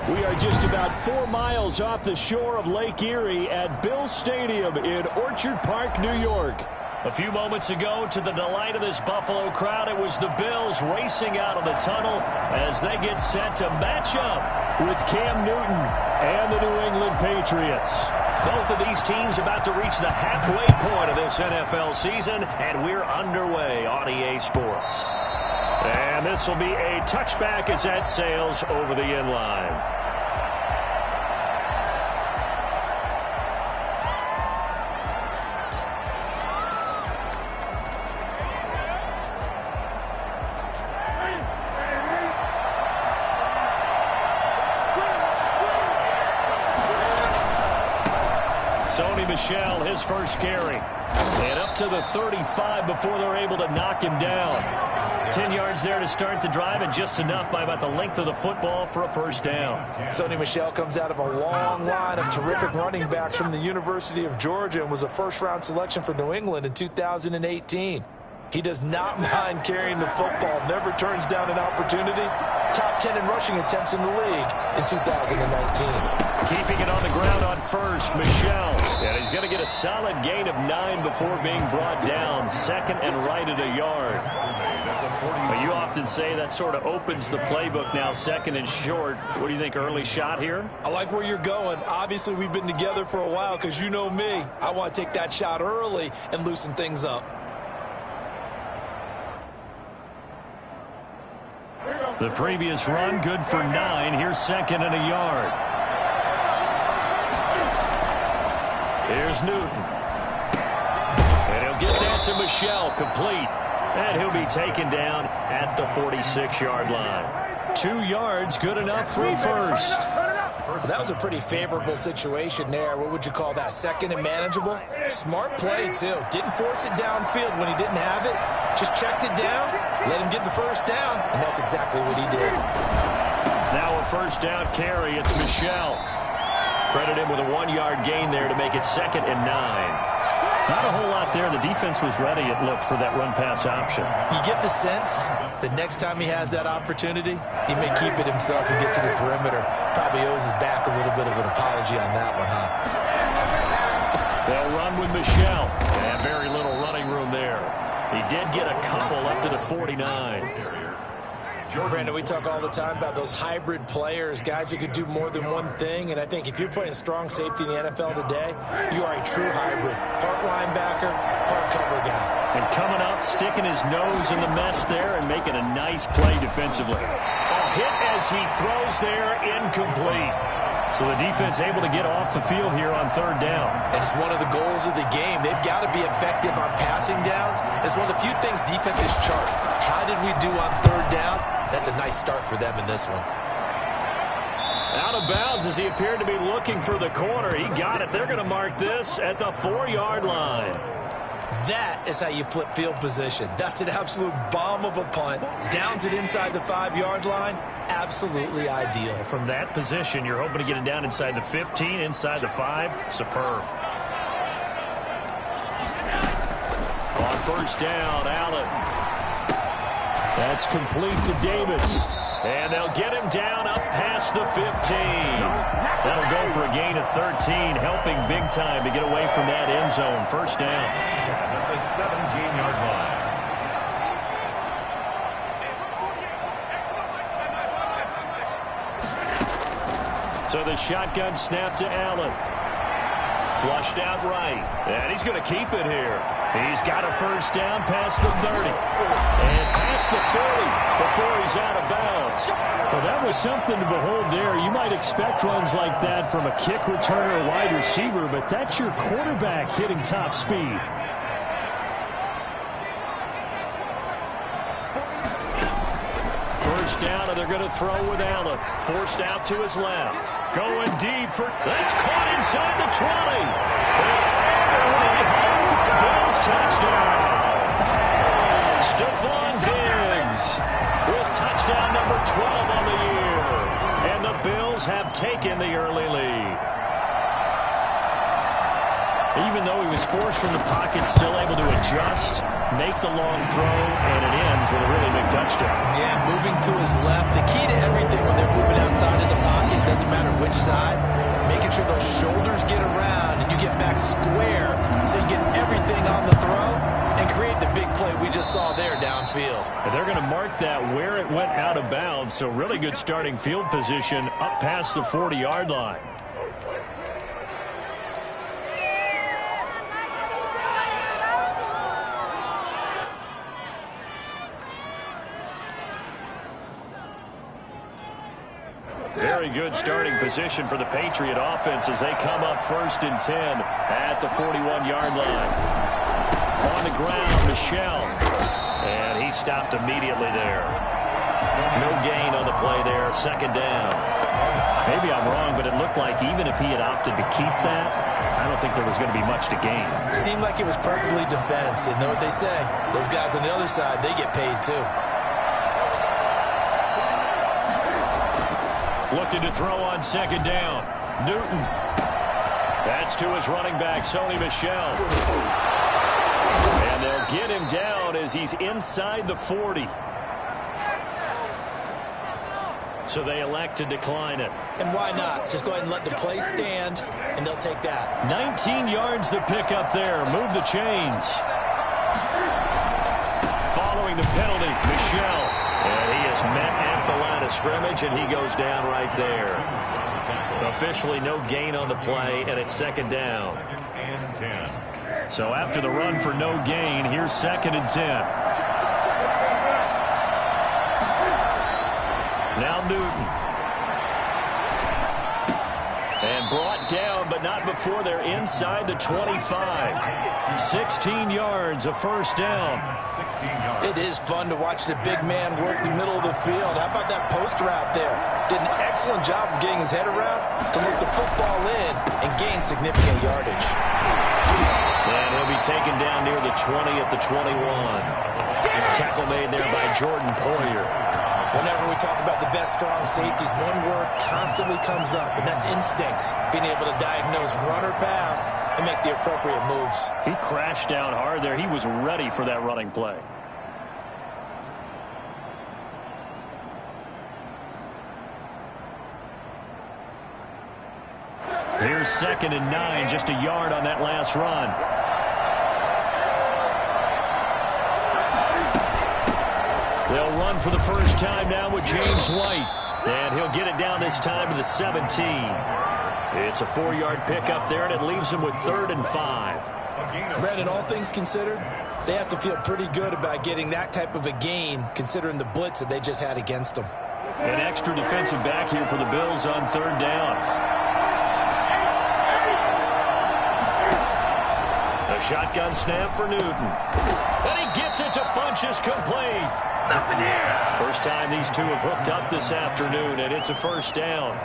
We are just about 4 miles off the shore of Lake Erie at Bill Stadium in Orchard Park, New York. A few moments ago, to the delight of this Buffalo crowd, it was the Bills racing out of the tunnel as they get set to match up with Cam Newton and the New England Patriots. Both of these teams about to reach the halfway point of this NFL season, and we're underway on EA Sports. And this will be a touchback as that sails over the end line. Michel, his first carry. And up to the 35 before they're able to knock him down. 10 yards there to start the drive, and just enough by about the length of the football for a first down. Sony Michel comes out of a long line of terrific running backs from the University of Georgia and was a first-round selection for New England in 2018. He does not mind carrying the football, never turns down an opportunity. Top 10 in rushing attempts in the league in 2019. Keeping it on the ground on first, Michel. And he's going to get a solid gain of 9 before being brought down. Second and right at a yard. But you often say that sort of opens the playbook now, second and short. What do you think, early shot here? I like where you're going. Obviously, we've been together for a while because you know me. I want to take that shot early and loosen things up. The previous run, good for 9. Here's second and a yard. Here's Newton. And he'll get that to Michel, complete. And he'll be taken down at the 46-yard line. 2 yards, good enough for a first. Well, that was a pretty favorable situation there. What would you call that? Second and manageable? Smart play, too. Didn't force it downfield when he didn't have it. Just checked it down, let him get the first down, and that's exactly what he did. Now a first down carry. It's Michel. Credit him with a 1-yard gain there to make it second and 9. Not a whole lot there. The defense was ready, it looked, for that run-pass option. You get the sense that next time he has that opportunity, he may keep it himself and get to the perimeter. Probably owes his back a little bit of an apology on that one, huh? They'll run with Michel. And very little running room there. He did get a couple up to the 49. Brandon, we talk all the time about those hybrid players, guys who can do more than one thing, and I think if you're playing strong safety in the NFL today, you are a true hybrid. Part linebacker, part cover guy. And coming up, sticking his nose in the mess there and making a nice play defensively. A hit as he throws there, incomplete. So the defense able to get off the field here on third down. And it's one of the goals of the game. They've got to be effective on passing downs. It's one of the few things defenses chart. How did we do on third down? That's a nice start for them in this one. Out of bounds as he appeared to be looking for the corner. He got it. They're going to mark this at the 4-yard line. That is how you flip field position. That's an absolute bomb of a punt. Downs it inside the 5-yard line. Absolutely ideal. From that position, you're hoping to get it down inside the 15, inside the 5. Superb. On first down, Allen. That's complete to Davis. And they'll get him down up past the 15. That'll go for a gain of 13, helping big time to get away from that end zone. First down. At the 17-yard line. So the shotgun snap to Allen. Flushed out right. And he's going to keep it here. He's got a first down past the 30. And past the 40 before he's out of bounds. Well, that was something to behold there. You might expect runs like that from a kick returner or wide receiver, but that's your quarterback hitting top speed. First down, and they're going to throw with Allen. Forced out to his left. Going deep for... That's caught inside the 20. Bills touchdown. Stephon Diggs with touchdown number 12 on the year. And the Bills have taken the early lead. Even though he was forced from the pocket, still able to adjust. make the long throw, and it ends with a really big touchdown. Yeah, moving to his left. The key to everything when they're moving outside of the pocket, doesn't matter which side, making sure those shoulders get around and you get back square so you get everything on the throw and create the big play we just saw there downfield. And they're going to mark that where it went out of bounds, so really good starting field position up past the 40-yard line. Very good starting position for the Patriot offense as they come up 1st and 10 at the 41-yard line. On the ground, Michel. And he stopped immediately there. No gain on the play there, 2nd down. Maybe I'm wrong, but it looked like even if he had opted to keep that, I don't think there was going to be much to gain. Seemed like it was perfectly defense. And know what they say? Those guys on the other side, they get paid too. Looking to throw on 2nd down. Newton. That's to his running back, Sony Michel. And they'll get him down as he's inside the 40. So they elect to decline it. And why not? Just go ahead and let the play stand, and they'll take that. 19 yards the pickup there. Move the chains. Following the penalty, Michel. And he is met at the line of scrimmage, and he goes down right there. Officially no gain on the play, and it's 2nd down. So after the run for no gain, here's 2nd and 10. Now Newton. And brought down, but not before they're inside the 25. 16 yards, a 1st down. It is fun to watch the big man work the middle of the field. How about that post route there? Did an excellent job of getting his head around to look the football in and gain significant yardage. And he'll be taken down near the 20 at the 21. Tackle made there by Jordan Poyer. Whenever we talk about the best strong safeties, one word constantly comes up, and that's instincts. Being able to diagnose run or pass and make the appropriate moves. He crashed down hard there. He was ready for that running play. Here's 2nd and 9, just a yard on that last run. They'll run for the first time now with James White. And he'll get it down this time to the 17. It's a 4-yard pickup there, and it leaves him with 3rd and 5. Brandon, all things considered, they have to feel pretty good about getting that type of a gain, considering the blitz that they just had against them. An extra defensive back here for the Bills on 3rd down. A shotgun snap for Newton. And he gets it to Funchess, complete. Nothing here. First time these two have hooked up this afternoon, and it's a 1st down.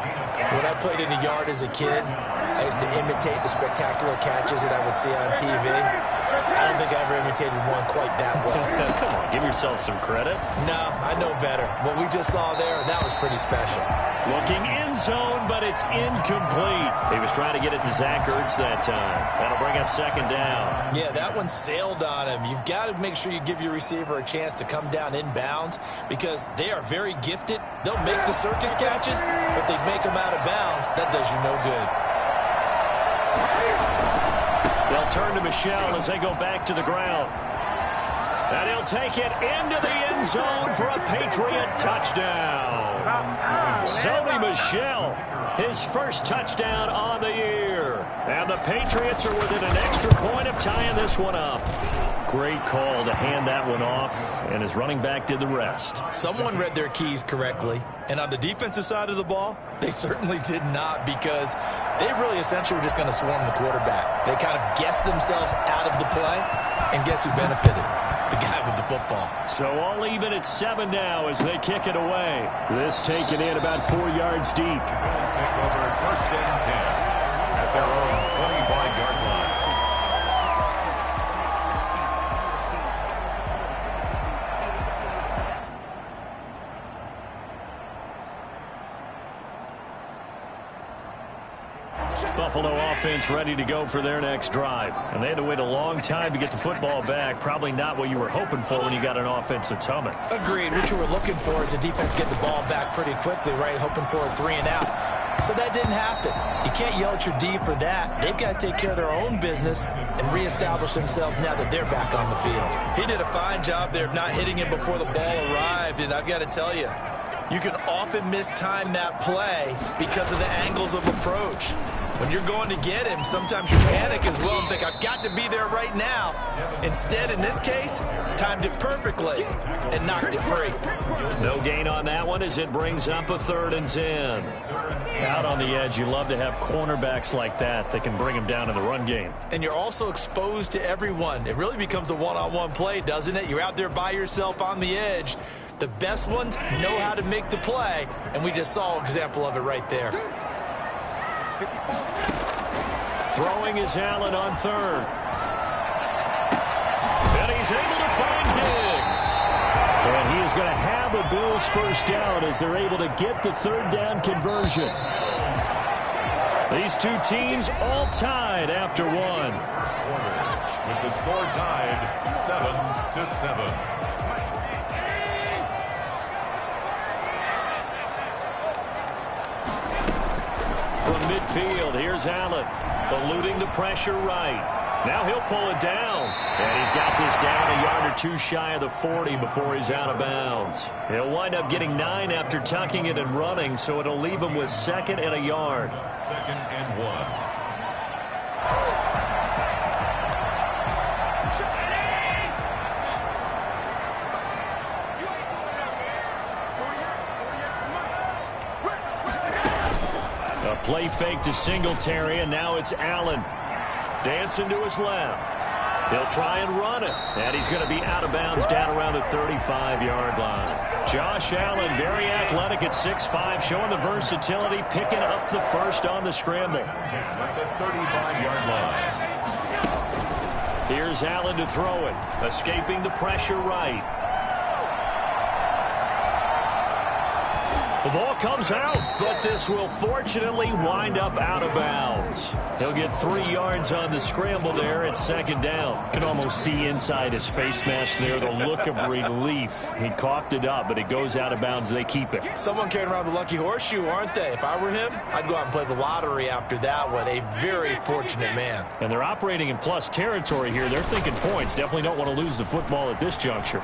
When I played in the yard as a kid, I used to imitate the spectacular catches that I would see on TV. I don't think I ever imitated one quite that well. Come on, give yourself some credit. No, I know better. What we just saw there, that was pretty special. Looking end zone, but it's incomplete. He was trying to get it to Zach Ertz that time. That'll bring up 2nd down. Yeah, that one sailed on him. You've got to make sure you give your receiver a chance to come down inbounds because they are very gifted. They'll make the circus catches, but they make them out of bounds. That does you no good. They'll turn to Michel as they go back to the ground. And he'll take it into the end zone for a Patriot touchdown. Sony Michel, his first touchdown on the year. And the Patriots are within an extra point of tying this one up. Great call to hand that one off, and his running back did the rest. Someone read their keys correctly, and on the defensive side of the ball, they certainly did not because they really essentially were just going to swarm the quarterback. They kind of guessed themselves out of the play, and guess who benefited? The guy with the football. So all even at 7 now as they kick it away. This taken in about 4 yards deep. Bills take over 1st and 10 at their own 25-yard line. Buffalo offense ready to go for their next drive. And they had to wait a long time to get the football back. Probably not what you were hoping for when you got an offense that's humming. Agreed. What you were looking for is the defense get the ball back pretty quickly, right? Hoping for a 3 and out. So that didn't happen. You can't yell at your D for that. They've got to take care of their own business and reestablish themselves now that they're back on the field. He did a fine job there of not hitting him before the ball arrived, and I've got to tell you, you can often mistime that play because of the angles of approach. When you're going to get him, sometimes you panic as well and think, I've got to be there right now. Instead, in this case, timed it perfectly and knocked it free. No gain on that one as it brings up a 3rd and 10. Out on the edge, you love to have cornerbacks like that that can bring them down in the run game. And you're also exposed to everyone. It really becomes a one-on-one play, doesn't it? You're out there by yourself on the edge. The best ones know how to make the play, and we just saw an example of it right there. Throwing is Allen on 3rd. And he's able to find Diggs. And he is going to have a Bills first down as they're able to get the 3rd down conversion. These two teams all tied after one. With the score tied 7-7. From midfield, here's Allen, eluding the pressure right. Now he'll pull it down. And he's got this down a yard or two shy of the 40 before he's out of bounds. He'll wind up getting 9 after tucking it and running, so it'll leave him with 2nd and a yard. 2nd and 1. Play fake to Singletary, and now it's Allen. Dancing to his left. He'll try and run it. And he's going to be out of bounds down around the 35-yard line. Josh Allen, very athletic at 6'5", showing the versatility, picking up the first on the scramble. At the 35-yard line. Here's Allen to throw it, escaping the pressure right. The ball comes out, but this will fortunately wind up out of bounds. He'll get 3 yards on the scramble there at 2nd down. You can almost see inside his face mask there the look of relief. He coughed it up, but it goes out of bounds. They keep it. Someone carrying around the lucky horseshoe, aren't they? If I were him, I'd go out and play the lottery after that one. A very fortunate man. And they're operating in plus territory here. They're thinking points. Definitely don't want to lose the football at this juncture.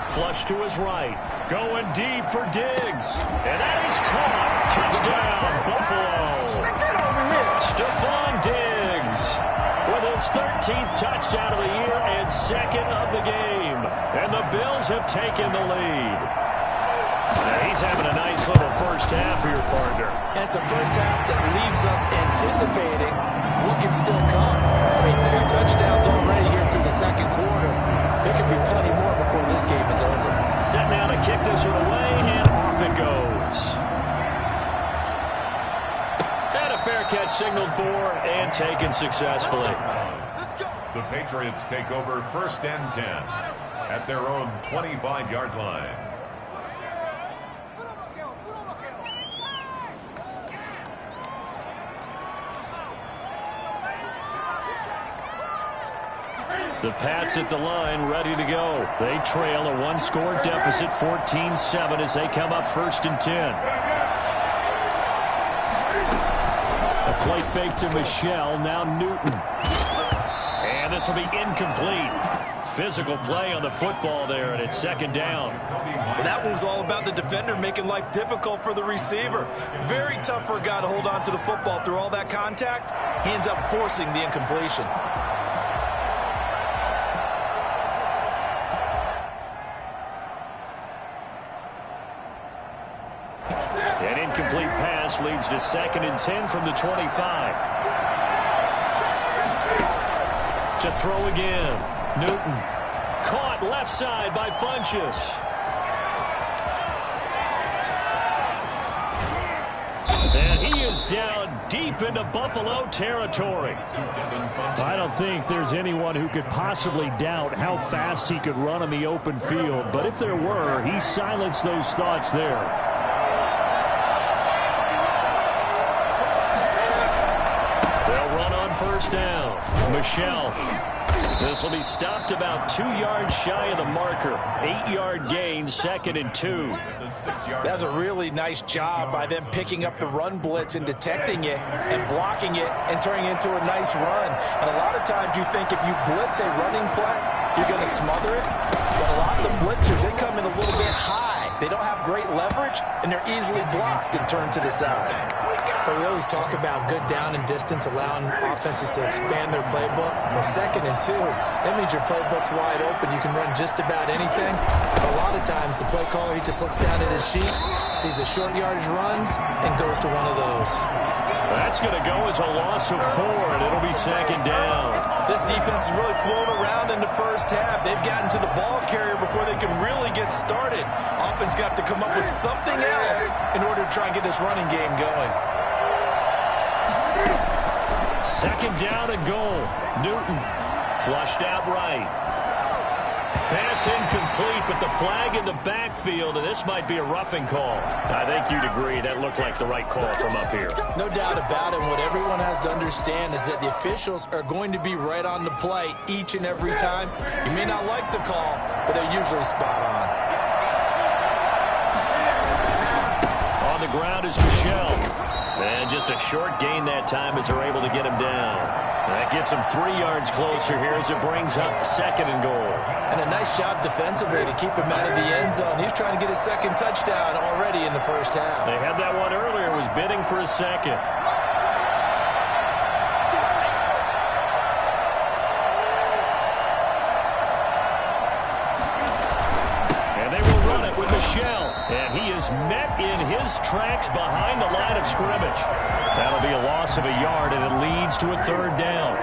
Flush to his right. Going deep for Diggs. And that is caught. Touchdown, Buffalo. Stephon Diggs with his 13th touchdown of the year and 2nd of the game. And the Bills have taken the lead. Now he's having a nice little first half here, partner. And it's a first half that leaves us anticipating what can still come. I mean, 2 touchdowns already here through the 2nd quarter. There could be plenty more before this game is over. Set now to kick this one away, and off it goes. And a fair catch signaled for and taken successfully. The Patriots take over 1st and 10 at their own 25-yard line. The Pats at the line, ready to go. They trail a 1-score deficit, 14-7, as they come up 1st and 10. A play fake to Michelle, now Newton. And this will be incomplete. Physical play on the football there, and it's 2nd down. Well, that one was all about the defender making life difficult for the receiver. Very tough for a guy to hold on to the football through all that contact. He ends up forcing the incompletion. An incomplete pass leads to 2nd and 10 from the 25. To throw again. Newton. Caught left side by Funchess. And he is down deep into Buffalo territory. I don't think there's anyone who could possibly doubt how fast he could run on the open field. But if there were, he silenced those thoughts there. run on first down. Michelle. This will be stopped about 2 yards shy of the marker. 8-yard gain, 2nd and 2. That's a really nice job by them picking up the run blitz and detecting it and blocking it and turning it into a nice run. And a lot of times you think if you blitz a running play, you're going to smother it. But a lot of the blitzers, they come in a little bit high. They don't have great leverage, and they're easily blocked and turned to the side. But we always talk about good down and distance, allowing offenses to expand their playbook. Well, 2nd and 2, that means your playbook's wide open. You can run just about anything. But a lot of times, the play caller, he just looks down at his sheet, sees the short yardage runs, and goes to one of those. That's going to go as a loss of 4, and it'll be 2nd down. This defense has really flown around in the first half. They've gotten to the ball carrier before they can really get started. Offense got to come up with something else in order to try and get this running game going. 2nd down and goal. Newton flushed out right. Pass incomplete, but the flag in the backfield, and this might be a roughing call. I think you'd agree that looked like the right call from up here. No doubt about it. What everyone has to understand is that the officials are going to be right on the play each and every time. You may not like the call, but they're usually spot on. On the ground is Michelle. And just a short gain that time as they're able to get him down. That gets him 3 yards closer here as it brings up 2nd and goal. And a nice job defensively to keep him out of the end zone. He's trying to get his 2nd touchdown already in the first half. They had that one earlier, was bidding for a 2nd. And they will run it with Michelle. And he is met in his tracks behind the line of scrimmage. That'll be a loss of a yard, and it leads to a 3rd down.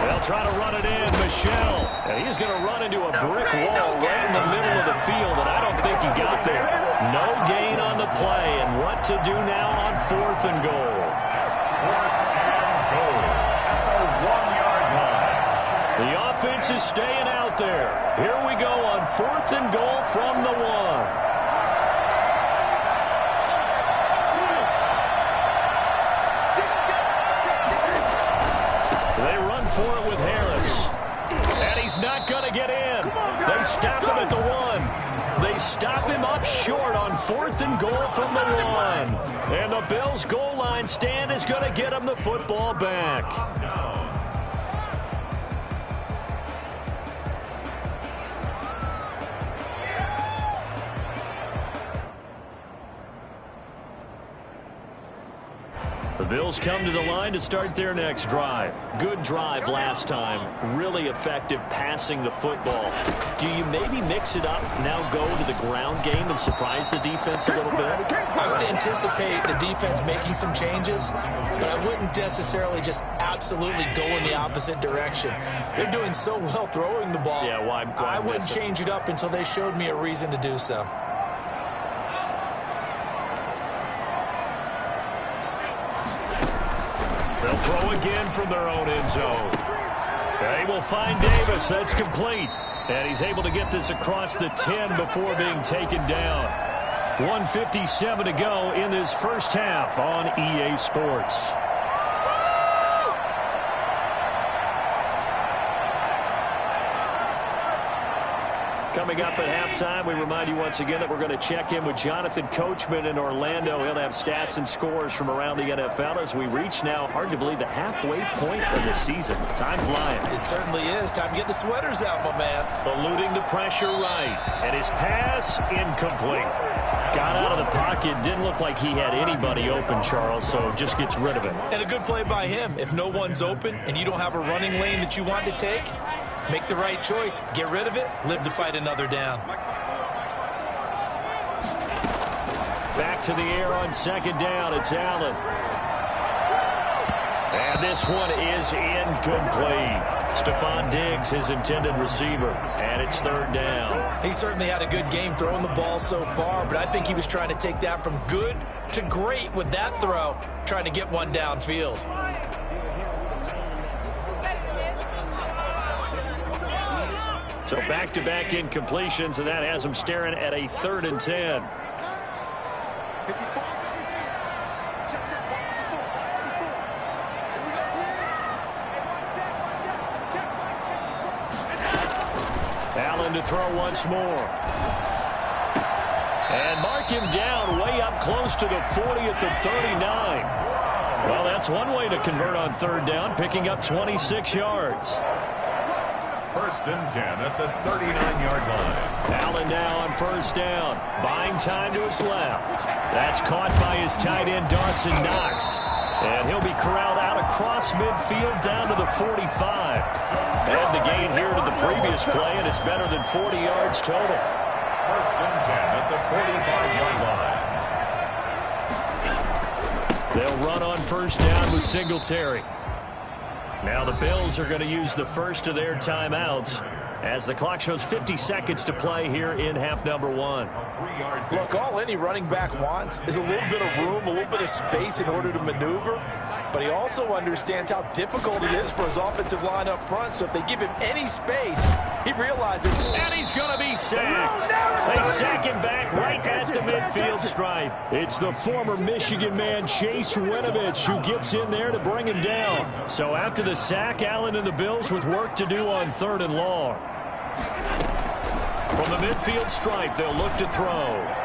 They'll try to run it in. Michelle. And he's going to run into a brick wall right in the middle of the field, and I don't think he got there. No gain on the play, and what to do now on 4th and goal. 4th and goal at the 1-yard line. The offense is staying out there. Here we go on 4th and goal from the 1. They run for it with Harris. And he's not going to get in. They stop him at the 1. They stop him up short on 4th and goal from the 1. And the Bills' goal line stand is going to get him the football back. The Bills come to the line to start their next drive. Good drive last time. Really effective passing the football. Do you maybe mix it up, now go to the ground game and surprise the defense a little bit? I would anticipate the defense making some changes, but I wouldn't necessarily just absolutely go in the opposite direction. They're doing so well throwing the ball. Yeah, why I wouldn't change it up until they showed me a reason to do so. They'll throw again from their own end zone. They will find Davis. That's complete. And he's able to get this across the 10 before being taken down. 1:57 to go in this first half on EA Sports. Coming up at halftime, we remind you once again that we're going to check in with Jonathan Coachman in Orlando. He'll have stats and scores from around the NFL as we reach now, hard to believe, the halfway point of the season. Time flying. It certainly is. Time to get the sweaters out, my man. Eluding the pressure right. And his pass incomplete. Got out of the pocket. Didn't look like he had anybody open, Charles, so just gets rid of it. And a good play by him. If no one's open and you don't have a running lane that you want to take, make the right choice. Get rid of it. Live to fight another down. Back to the air on 2nd down. It's Allen. And this one is incomplete. Stephon Diggs, his intended receiver. And it's 3rd down. He certainly had a good game throwing the ball so far, but I think he was trying to take that from good to great with that throw, trying to get one downfield. So back-to-back incompletions, and that has him staring at a 3rd and 10. Allen to throw once more. And mark him down way up close to the 40 at the 39. Well, that's one way to convert on third down, picking up 26 yards. First and 10 at the 39-yard line. Allen now on first down. Buying time to his left. That's caught by his tight end, Dawson Knox. And he'll be corralled out across midfield down to the 45. And the gain here to the previous play, and it's better than 40 yards total. First and 10 at the 45-yard line. They'll run on first down with Singletary. Now the Bills are going to use the first of their timeouts as the clock shows 50 seconds to play here in half number one. Look, all any running back wants is a little bit of room, a little bit of space in order to maneuver. But he also understands how difficult it is for his offensive line up front. So if they give him any space, he realizes. And he's going to be sacked. They sack him back right at the midfield stripe. It's the former Michigan man, Chase Winovich, who gets in there to bring him down. So after the sack, Allen and the Bills with work to do on third and long. From the midfield stripe, they'll look to throw.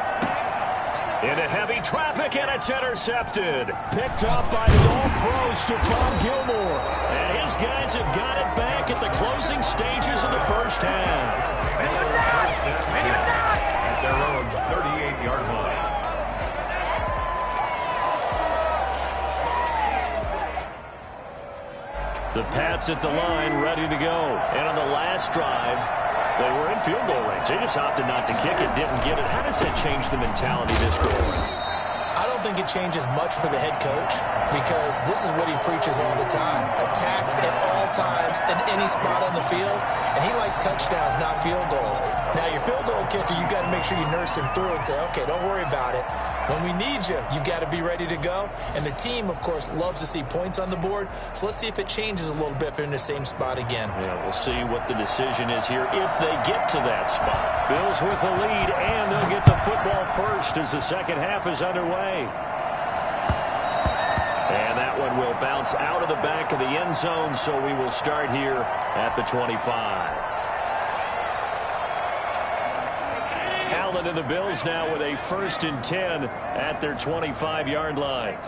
Into heavy traffic, and it's intercepted. Picked up by the All-Pro, Stephon Gilmore. And his guys have got it back at the closing stages of the first half. At their own 38-yard line. The Pats at the line, ready to go. And on the last drive, they were in field goal range. They just opted not to kick it, didn't get it. How does that change the mentality this go around? I don't think it changes much for the head coach because this is what he preaches all the time. Attack at all times in any spot on the field, and he likes touchdowns, not field goals. Now, your field goal kicker, you got to make sure you nurse him through and say, okay, don't worry about it. When we need you, you've got to be ready to go. And the team, of course, loves to see points on the board. So let's see if it changes a little bit if they're in the same spot again. Yeah, we'll see what the decision is here if they get to that spot. Bills with the lead, and they'll get the football first as the second half is underway. And that one will bounce out of the back of the end zone, so we will start here at the 25. Allen and the Bills now with a first and 10 at their 25-yard line.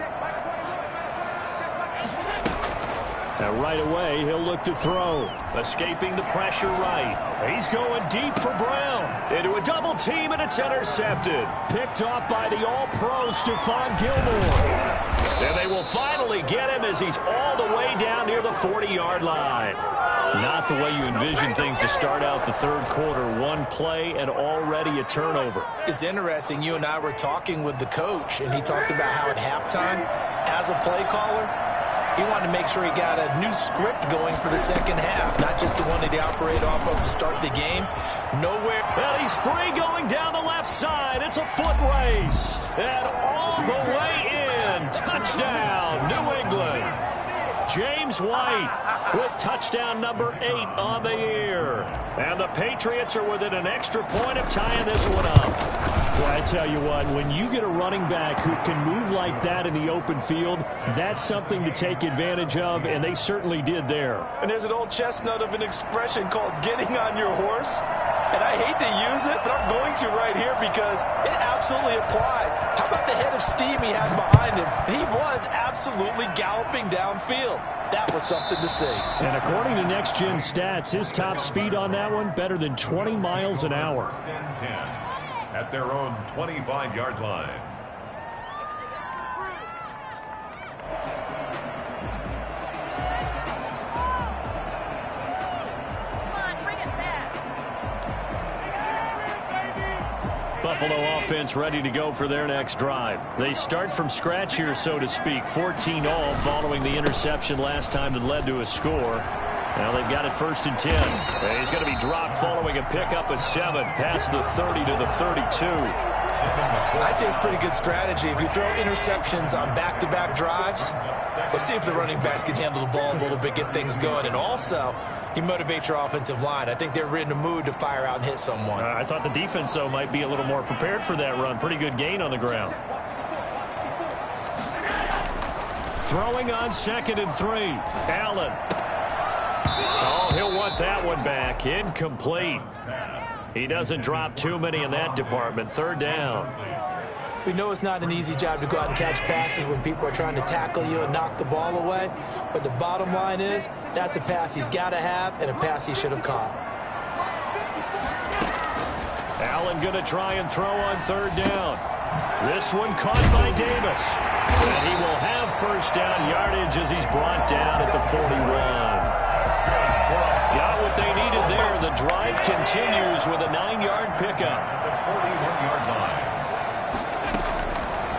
Now right away, he'll look to throw. Escaping the pressure right. He's going deep for Brown. Into a double team, and it's intercepted. Picked off by the All-Pro, Stephon Gilmore. And they will finally get him as he's all the way down near the 40-yard line. Not the way you envision things to start out the third quarter. One play and already a turnover. It's interesting. You and I were talking with the coach, and he talked about how at halftime, as a play caller, he wanted to make sure he got a new script going for the second half, not just the one that he operated off of to start the game. Nowhere. Well, he's free going down the left side. It's a foot race. And all the way in. Touchdown, New England. James White with touchdown number 8 on the year. And the Patriots are within an extra point of tying this one up. Well, I tell you what, when you get a running back who can move like that in the open field, that's something to take advantage of, and they certainly did there. And there's an old chestnut of an expression called getting on your horse. And I hate to use it, but I'm going to right here because it absolutely applies. How about the head of steam he had behind him? And he was absolutely galloping downfield. That was something to see. And according to Next Gen Stats, his top speed on that one, better than 20 miles an hour. 10 at their own 25-yard line. Buffalo offense ready to go for their next drive. They start from scratch here, so to speak. 14-all following the interception last time that led to a score. Now they've got it first and 10. And he's going to be dropped following a pickup of 7 past the 30 to the 32. I'd say it's pretty good strategy. If you throw interceptions on back-to-back drives, let's see if the running backs can handle the ball a little bit, get things going. And also, you motivate your offensive line. I think they're in the mood to fire out and hit someone. I thought the defense, though, might be a little more prepared for that run. Pretty good gain on the ground. Throwing on 2nd and 3. Allen. Oh, he'll want that one back. Incomplete. He doesn't drop too many in that department. 3rd down. We know it's not an easy job to go out and catch passes when people are trying to tackle you and knock the ball away. But the bottom line is, that's a pass he's got to have and a pass he should have caught. Allen going to try and throw on 3rd down. This one caught by Davis. And he will have 1st down yardage as he's brought down at the 41. Got what they needed there. The drive continues with a 9-yard pickup. The 41-yard line.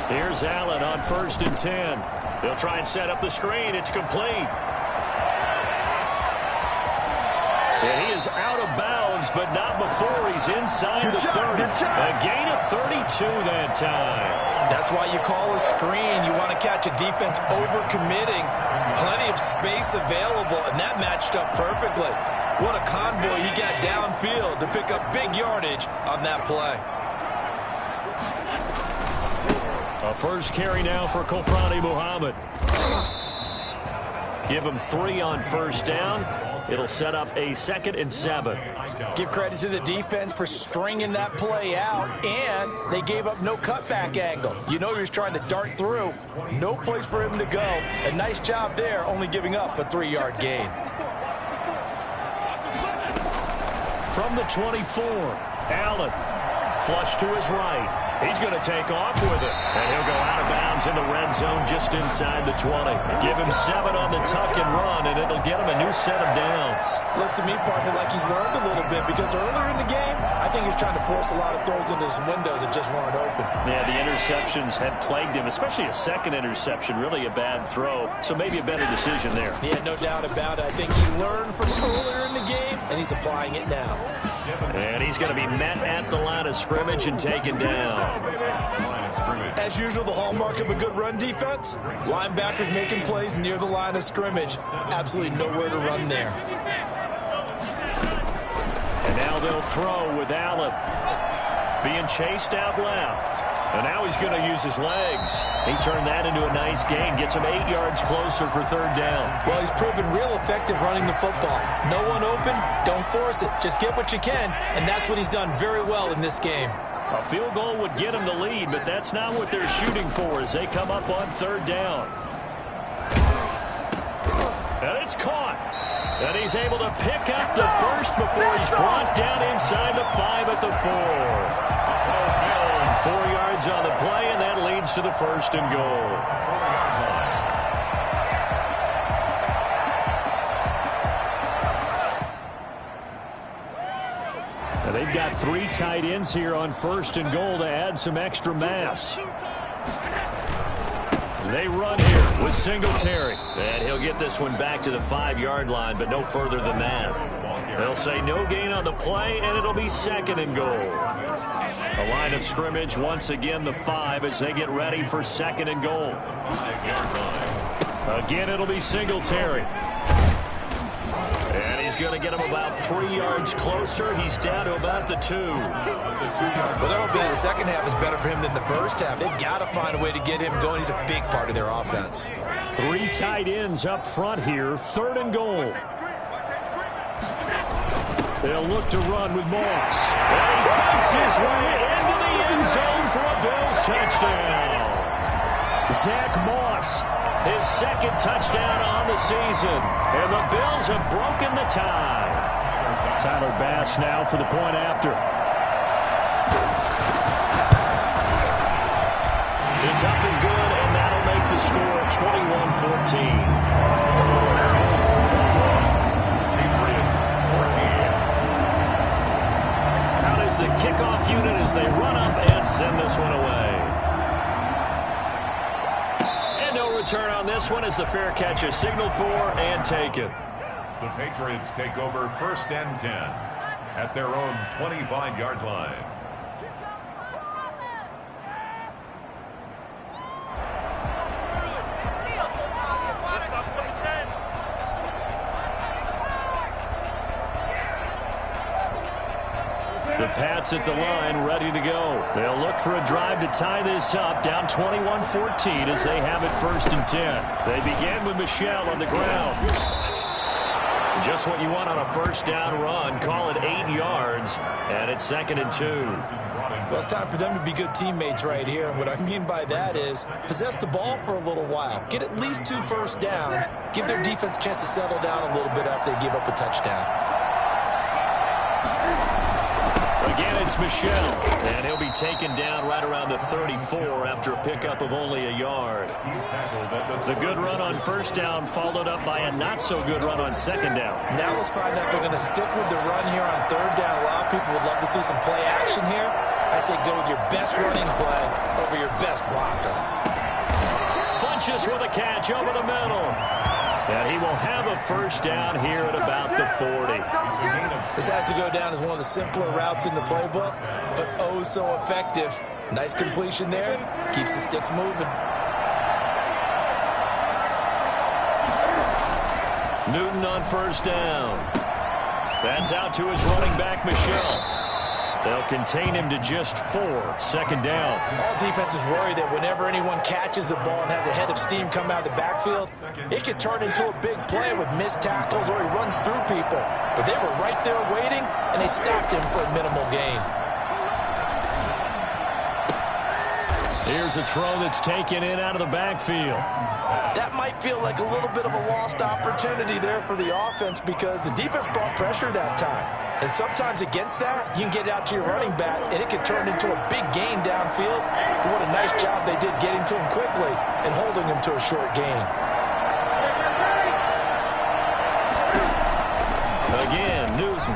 Here's Allen on 1st and 10. They'll try and set up the screen. It's complete. And he is out of bounds, but not before he's inside the 30. A gain of 32 that time. That's why you call a screen. You want to catch a defense overcommitting. Plenty of space available, and that matched up perfectly. What a convoy he got downfield to pick up big yardage on that play. A first carry now for Kofrani Muhammad. Give him 3 on 1st down. It'll set up a 2nd and 7. Give credit to the defense for stringing that play out, and they gave up no cutback angle. You know he was trying to dart through. No place for him to go. A nice job there, only giving up a 3-yard gain. From the 24, Allen. Flush to his right. He's going to take off with it. And he'll go out of bounds in the red zone just inside the 20. Give him 7 on the tuck and run, and it'll get him a new set of downs. Looks to me, partner, like he's learned a little bit, because earlier in the game, I think he was trying to force a lot of throws into some windows that just weren't open. Yeah, the interceptions had plagued him, especially a 2nd interception, really a bad throw. So maybe a better decision there. Yeah, no doubt about it. I think he learned from earlier in the game, and he's applying it now. And he's going to be met at the line of scrimmage and taken down. As usual, the hallmark of a good run defense, linebackers making plays near the line of scrimmage. Absolutely nowhere to run there. And now they'll throw with Allen being chased out left. And now he's going to use his legs. He turned that into a nice gain. Gets him 8 yards closer for 3rd down. Well, he's proven real effective running the football. No one open, don't force it. Just get what you can, and that's what he's done very well in this game. A field goal would get him the lead, but that's not what they're shooting for as they come up on 3rd down. And it's caught. And he's able to pick up the first before he's brought down inside the 5 at the 4. 4 yards on the play, and that leads to the 1st and goal. And they've got 3 tight ends here on 1st and goal to add some extra mass. They run here with Singletary. And he'll get this one back to the 5-yard line, but no further than that. They'll say no gain on the play, and it'll be 2nd and goal. A line of scrimmage, once again, the 5 as they get ready for 2nd and goal. Again, it'll be Singletary. And he's going to get him about 3 yards closer. He's down to about the 2. Well, that'll be the second half is better for him than the first half. They've got to find a way to get him going. He's a big part of their offense. 3 tight ends up front here, 3rd and goal. They'll look to run with Moss. And he fights his way into the end zone for a Bills touchdown. Zach Moss, his 2nd touchdown on the season. And the Bills have broken the tie. Tyler Bass now for the point after. It's up and good, and that'll make the score 21-14. The kickoff unit as they run up and send this one away. And no return on this one as the fair catch is signaled for and taken. The Patriots take over 1st and 10 at their own 25-yard line. The Pats at the line, ready to go. They'll look for a drive to tie this up, down 21-14 as they have it 1st and 10. They begin with Michel on the ground. Just what you want on a 1st down run. Call it 8 yards, and it's 2nd and 2. Well, it's time for them to be good teammates right here. And what I mean by that is possess the ball for a little while. Get at least 2 first downs. Give their defense a chance to settle down a little bit after they give up a touchdown. Again, it's Michel, and he'll be taken down right around the 34 after a pickup of only a yard. The good run on 1st down followed up by a not-so-good run on 2nd down. Now let's find out if they're going to stick with the run here on 3rd down. A lot of people would love to see some play action here. I say go with your best running play over your best blocker. Funches with a catch over the middle. And he will have a 1st down here at about the 40. This has to go down as one of the simpler routes in the playbook, but oh so effective. Nice completion there. Keeps the sticks moving. Newton on 1st down. That's out to his running back, Michel. They'll contain him to just 4, 2nd down. All defenses worry that whenever anyone catches the ball and has a head of steam come out of the backfield, it could turn into a big play with missed tackles or he runs through people. But they were right there waiting, and they stopped him for a minimal gain. Here's a throw that's taken in out of the backfield. That might feel like a little bit of a lost opportunity there for the offense because the defense brought pressure that time. And sometimes against that, you can get it out to your running back, and it can turn into a big gain downfield. But what a nice job they did getting to him quickly and holding him to a short gain. Again, Newton.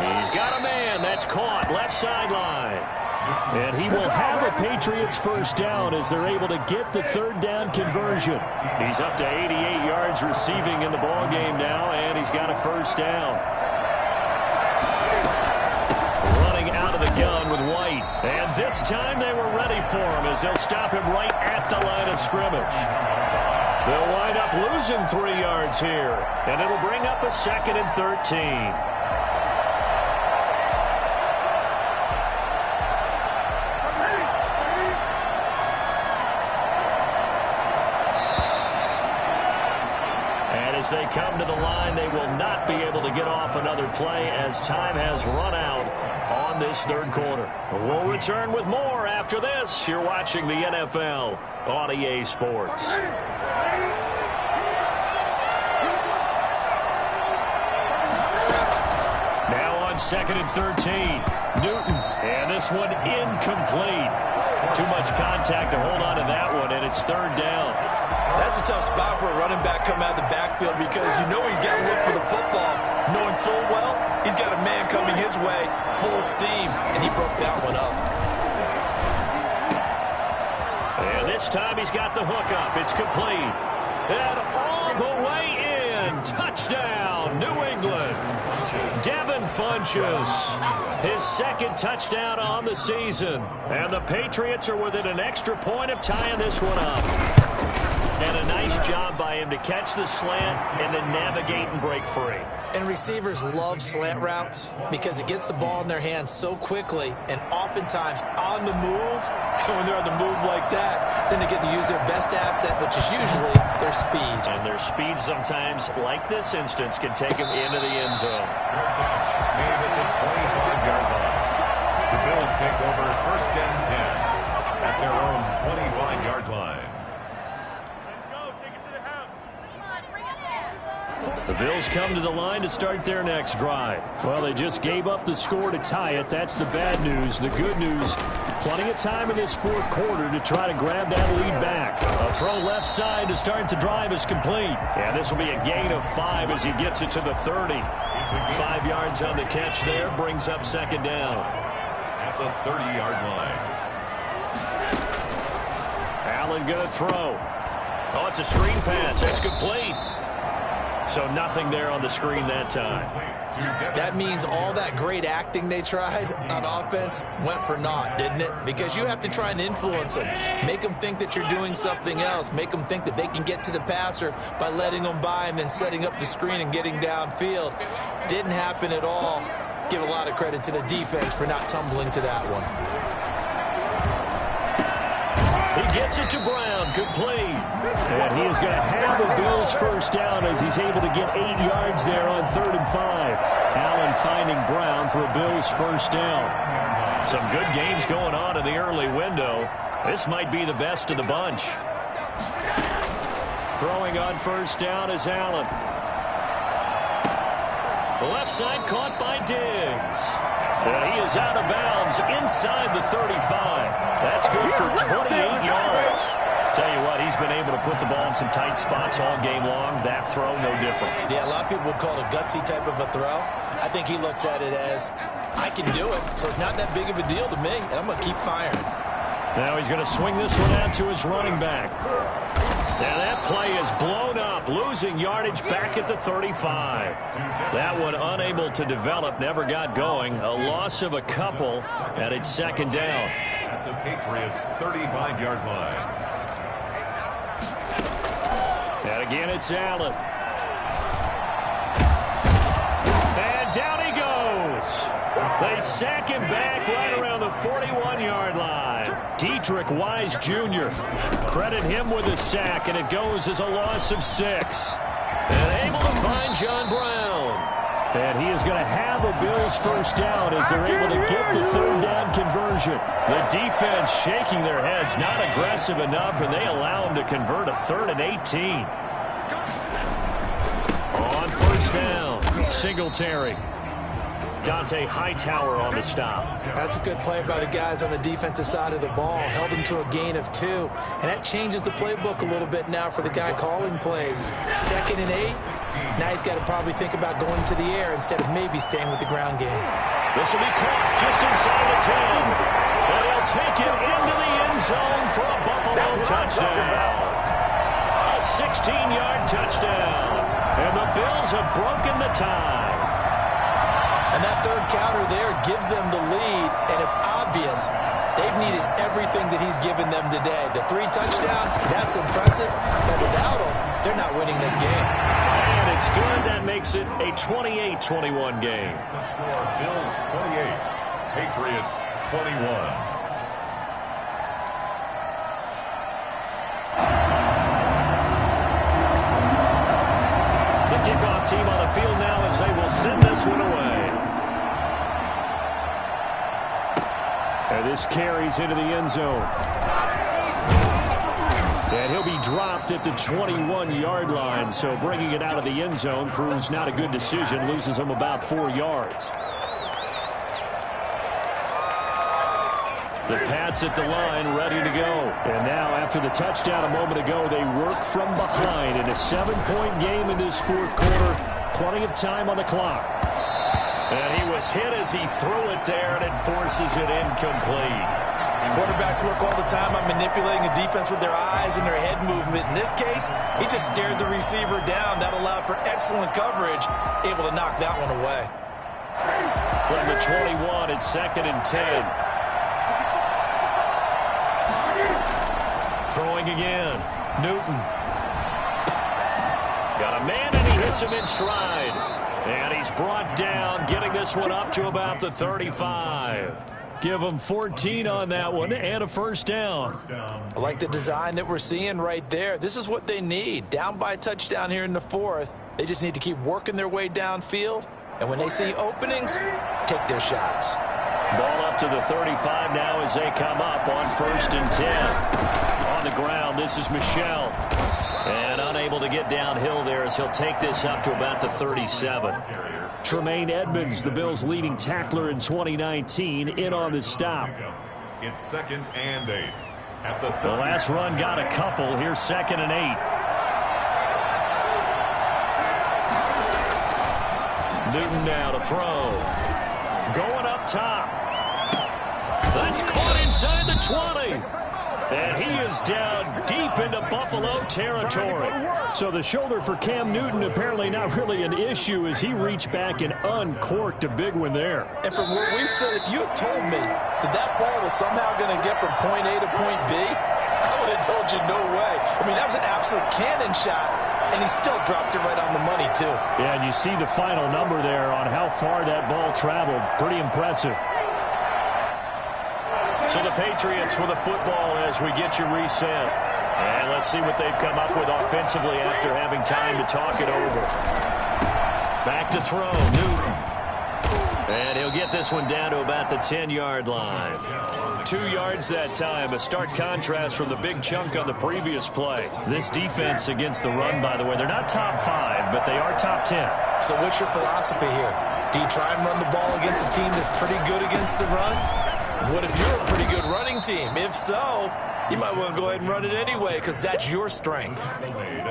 He's got a man. That's caught left sideline. And he will have a Patriots 1st down as they're able to get the 3rd down conversion. He's up to 88 yards receiving in the ballgame now, and he's got a 1st down. Running out of the gun with White. And this time they were ready for him as they'll stop him right at the line of scrimmage. They'll wind up losing 3 yards here, and it'll bring up a 2nd and 13. As they come to the line, they will not be able to get off another play as time has run out on this 3rd quarter. We'll return with more after this. You're watching the NFL on EA Sports. Now on 2nd and 13, Newton, and this one incomplete. Too much contact to hold on to that one, and it's 3rd down. That's a tough spot for a running back coming out of the backfield because you know he's got to look for the football, knowing full well he's got a man coming his way, full steam, and he broke that one up. And this time he's got the hook up. It's complete. And all the way in. Touchdown, New England. Devin Funches, his 2nd touchdown on the season. And the Patriots are within an extra point of tying this one up. And a nice job by him to catch the slant and then navigate and break free. And receivers love slant routes because it gets the ball in their hands so quickly and oftentimes on the move. When they're on the move like that, then they get to use their best asset, which is usually their speed. And their speed sometimes, like this instance, can take them into the end zone. Made at the 25-yard line. The Bills take over 1st and 10 at their own 25-yard line. The Bills come to the line to start their next drive. Well, they just gave up the score to tie it. That's the bad news. The good news, plenty of time in this 4th quarter to try to grab that lead back. A throw left side to start the drive is complete. And this will be a gain of 5 as he gets it to the 30. 5 yards on the catch there, brings up 2nd down. At the 30-yard line. Allen going to throw. Oh, it's a screen pass. That's complete. So nothing there on the screen that time. That means all that great acting they tried on offense went for naught, didn't it? Because you have to try and influence them. Make them think that you're doing something else. Make them think that they can get to the passer by letting them by and then setting up the screen and getting downfield. Didn't happen at all. Give a lot of credit to the defense for not tumbling to that one. He gets it to Brown, complete. And he is going to have the Bills first down as he's able to get 8 yards there on 3rd and 5. Allen finding Brown for a Bills first down. Some good games going on in the early window. This might be the best of the bunch. Throwing on first down is Allen. The left side caught by Diggs. And he is out of bounds inside the 35. That's good for 28 yards. Tell you what, he's been able to put the ball in some tight spots all game long. That throw, no different. Yeah, a lot of people would call it a gutsy type of a throw. I think he looks at it as, I can do it, so it's not that big of a deal to me, and I'm going to keep firing. Now he's going to swing this one out to his running back. And that play is blown up, losing yardage back at the 35. That one unable to develop, never got going. A loss of a couple, and it's second down. At the Patriots' 35-yard line. And again, it's Allen. And down he goes. They sack him back right around the 41-yard line. Dietrich Wise Jr. Credit him with a sack, and it goes as a loss of 6. And able to find John Brown. And he is going to have a Bills first down as they're able to get the 3rd down conversion. The defense shaking their heads, not aggressive enough, and they allow him to convert a 3rd and 18. On first down, Singletary. Dante Hightower on the stop. That's a good play by the guys on the defensive side of the ball. Held him to a gain of 2. And that changes the playbook a little bit now for the guy calling plays. 2nd and 8. Now he's got to probably think about going to the air instead of maybe staying with the ground game. This will be caught just inside the 10. And he'll take it into the end zone for a Buffalo touchdown. A 16-yard touchdown. And the Bills have broken the tie. And that 3rd counter there gives them the lead, and it's obvious they've needed everything that he's given them today. The 3 touchdowns, that's impressive, but without him, they're not winning this game. And it's good. That makes it a 28-21 game. The score, Bills 28, Patriots 21. Kickoff team on the field now as they will send this one away. And this carries into the end zone. And he'll be dropped at the 21-yard line, so bringing it out of the end zone proves not a good decision, loses him about 4 yards. The Pats at the line, ready to go. And now, after the touchdown a moment ago, they work from behind in a 7-point game in this 4th quarter. Plenty of time on the clock. And he was hit as he threw it there, and it forces it incomplete. Quarterbacks work all the time on manipulating a defense with their eyes and their head movement. In this case, he just stared the receiver down. That allowed for excellent coverage, able to knock that one away. From the 21, it's 2nd and 10. Throwing again. Newton. Got a man, and he hits him in stride. And he's brought down, getting this one up to about the 35. Give him 14 on that one and a first down. I like the design that we're seeing right there. This is what they need. Down by a touchdown here in the 4th. They just need to keep working their way downfield. And when they see openings, take their shots. Ball up to the 35 now as they come up on 1st and 10. On the ground, this is Michel. And unable to get downhill there as he'll take this up to about the 37. Tremaine Edmonds, the Bills' leading tackler in 2019, in on the stop. It's 2nd and 8. At the last run got a couple. Here's 2nd and 8. Newton now to throw. Going up top. That's caught inside the 20. And he is down deep into Buffalo territory. So the shoulder for Cam Newton apparently not really an issue as he reached back and uncorked a big one there. And from where we sit, if you had told me that that ball was somehow going to get from point A to point B, I would have told you no way. I mean, that was an absolute cannon shot, and he still dropped it right on the money, too. Yeah, and you see the final number there on how far that ball traveled. Pretty impressive. So the Patriots with the football as we get you reset. And let's see what they've come up with offensively after having time to talk it over. Back to throw, Newton. And he'll get this one down to about the 10-yard line. 2 yards that time, a stark contrast from the big chunk on the previous play. This defense against the run, by the way, they're not top 5, but they are top 10. So what's your philosophy here? Do you try and run the ball against a team that's pretty good against the run? What if you're a pretty good running team? If so, you might want to go ahead and run it anyway because that's your strength.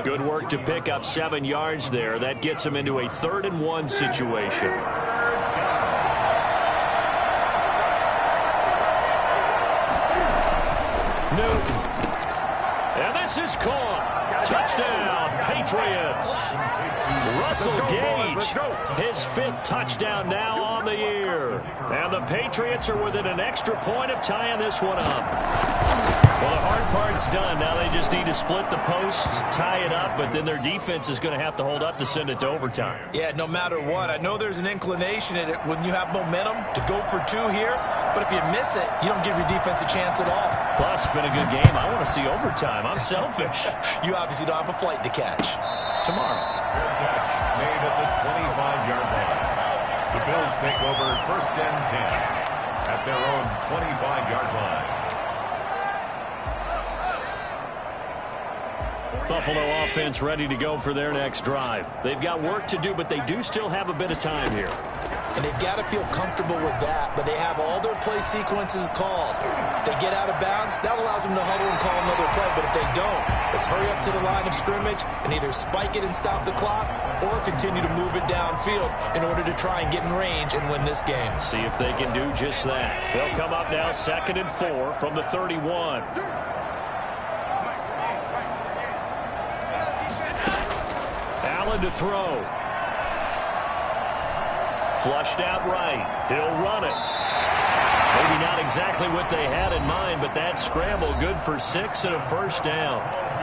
Good work to pick up 7 yards there. That gets him into a 3rd and 1 situation. Newton. And this is caught. Touchdown, Patriots. Russell Gage, his 5th touchdown now on the year. And the Patriots are within an extra point of tying this one up. Well, the hard part's done. Now they just need to split the posts, tie it up, but then their defense is going to have to hold up to send it to overtime. Yeah, no matter what. I know there's an inclination in it when you have momentum to go for 2 here, but if you miss it, you don't give your defense a chance at all. Plus, it's been a good game. I want to see overtime. I'm selfish. You obviously don't have a flight to catch. Tomorrow. Catch made at the 25-yard line. The Bills take over 1st and 10 at their own 25-yard line. Buffalo offense ready to go for their next drive. They've got work to do, but they do still have a bit of time here. And they've got to feel comfortable with that, but they have all their play sequences called. If they get out of bounds, that allows them to huddle and call another play, but if they don't, let's hurry up to the line of scrimmage and either spike it and stop the clock or continue to move it downfield in order to try and get in range and win this game. See if they can do just that. They'll come up now 2nd and 4 from the 31. Allen to throw. Flushed out right. He'll run it. Maybe not exactly what they had in mind, but that scramble good for 6 and a 1st down.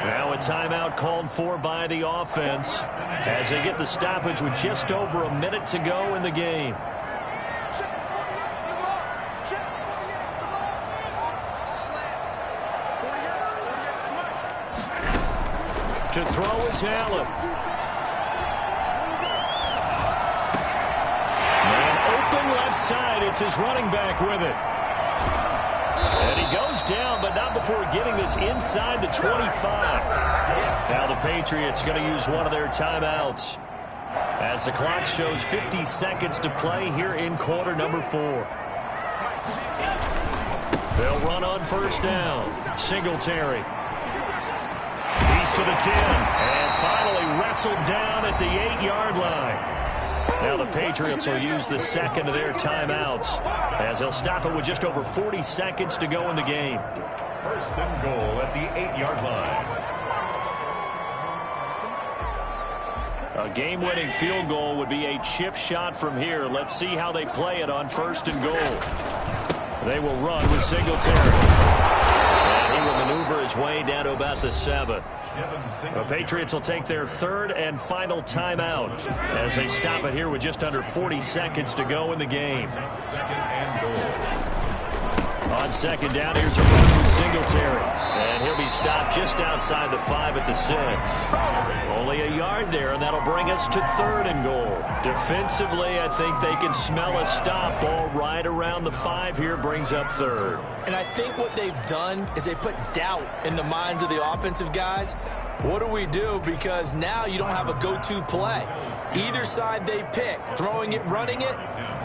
Now a timeout called for by the offense as they get the stoppage with just over a minute to go in the game. To throw is Allen. Left side, it's his running back with it. And he goes down, but not before getting this inside the 25. Now the Patriots going to use one of their timeouts as the clock shows 50 seconds to play here in quarter number 4. They'll run on 1st down. Singletary. He's to the 10 and finally wrestled down at the 8-yard line. Now the Patriots will use the 2nd of their timeouts as they'll stop it with just over 40 seconds to go in the game. 1st and goal at the 8-yard line. A game-winning field goal would be a chip shot from here. Let's see how they play it on 1st and goal. They will run with Singletary. And he will maneuver his way down to about the 7. The Patriots will take their 3rd and final timeout as they stop it here with just under 40 seconds to go in the game. 2nd and goal. On 2nd down, here's a run with Singletary. And he'll be stopped just outside the 5 at the 6. Only a yard there, and that'll bring us to 3rd and goal. Defensively, I think they can smell a stop. Ball right around the 5 here brings up 3rd. And I think what they've done is they put doubt in the minds of the offensive guys. What do we do? Because now you don't have a go-to play. Either side they pick, throwing it, running it,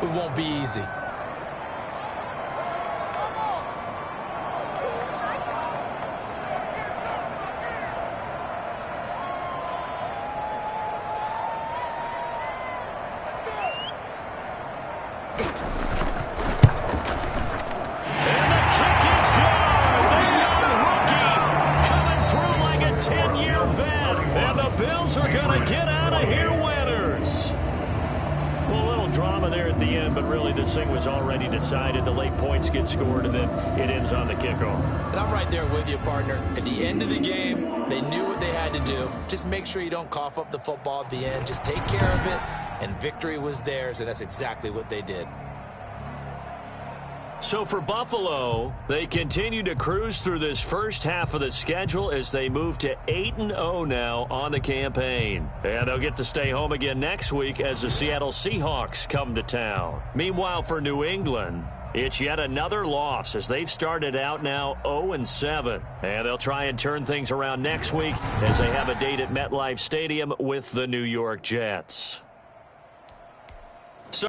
it won't be easy. this thing was already decided. The late points get scored, and then it ends on the kickoff. And I'm right there with you, partner. At the end of the game, they knew what they had to do. Just make sure you don't cough up the football at the end. Just take care of it, and victory was theirs, and that's exactly what they did. So for Buffalo, they continue to cruise through this first half of the schedule as they move to 8-0 now on the campaign. And they'll get to stay home again next week as the Seattle Seahawks come to town. Meanwhile, for New England, it's yet another loss as they've started out now 0-7. And they'll try and turn things around next week as they have a date at MetLife Stadium with the New York Jets. So